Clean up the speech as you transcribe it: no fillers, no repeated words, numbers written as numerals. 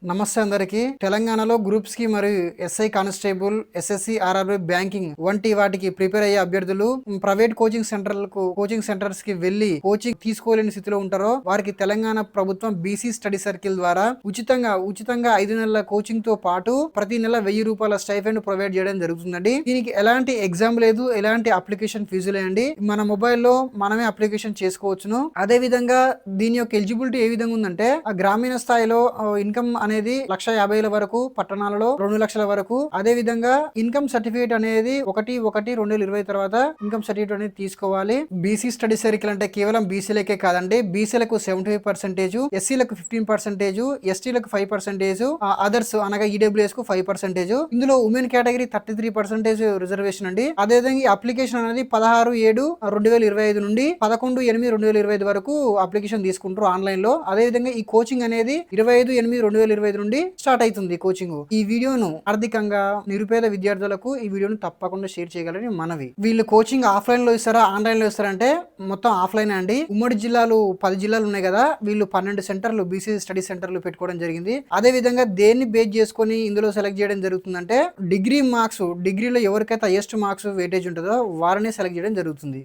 నమస్తే అందరికి. తెలంగాణలో గ్రూప్స్ కి మరియు SI constable, SSC, RRB, banking వంటి వాటికి ప్రిపేర్ అయ్యే అభ్యర్థులు ప్రైవేట్ కోచింగ్ సెంటర్స్ కి వెళ్లి కోచింగ్ తీసుకోలేని స్థితిలో ఉంటారో వారికి తెలంగాణ ప్రభుత్వం బీసీ స్టడీ సర్కిల్ ద్వారా ఉచితంగా 5 నెలల కోచింగ్ తో పాటు ప్రతి నెల 1000 రూపాయల స్టైఫండ్ ప్రొవైడ్ చేయడం జరుగుతుందండి. దీనికి ఎలాంటి ఎగ్జామ్ లేదు, ఎలాంటి అప్లికేషన్ ఫీజు లేదండి. మన మొబైల్లో మనమే అప్లికేషన్ చేసుకోవచ్చును. అదే విధంగా దీని యొక్క ఎలిజిబిలిటీ ఏ విధంగా ఉందంటే, ఆ గ్రామీణ స్థాయిలో ఇన్కమ్ అనేది 1,50,000 వరకు, పట్టణాలలో 2 లక్షల వరకు. అదే విధంగా ఇన్కమ్ సర్టిఫికేట్ అనేది 1/1/2020 తర్వాత ఇన్కమ్ సర్టిఫికేట్ అనేది తీసుకోవాలి. బీసీ స్టడీ సర్కిల్ అంటే కేవలం బీసీలకే కాదండి, బీసీలకు 75%, ఎస్సీలకు 15%, ఎస్టీలకు 5%, అదర్స్ అనగా ఈడబ్ల్యూఎస్ కు 5%. ఇందులో ఉమెన్ కేటగిరీ 33% రిజర్వేషన్ అండి. అదేవిధంగా ఈ అప్లికేషన్ అనేది 16/7/2025 నుండి 11/8/2025 వరకు అప్లికేషన్ తీసుకుంటారు ఆన్లైన్ లో. అదే విధంగా ఈ కోచింగ్ అనేది 25/8/2025 నుండి స్టార్ట్ అవుతుంది కోచింగ్. ఈ వీడియోను ఆర్థికంగా నిరుపేద విద్యార్థులకు ఈ వీడియోను తప్పకుండా షేర్ చేయగలని మనవి. వీళ్ళు కోచింగ్ ఆఫ్లైన్ లో ఇస్తారా, ఆన్లైన్ లో ఇస్తారంటే మొత్తం ఆఫ్లైన్ అండి. ఉమ్మడి జిల్లాలు 10 జిల్లాలు ఉన్నాయి కదా, వీళ్ళు 12 సెంటర్లు బీసీ స్టడీ సెంటర్లు పెట్టుకోవడం జరిగింది. అదే విధంగా దేన్ని బేస్ చేసుకొని ఇందులో సెలెక్ట్ చేయడం జరుగుతుందంటే, డిగ్రీలో ఎవరికైతే హైయెస్ట్ మార్క్స్ వెయిటేజ్ ఉంటుందో వారిని సెలెక్ట్ చేయడం జరుగుతుంది.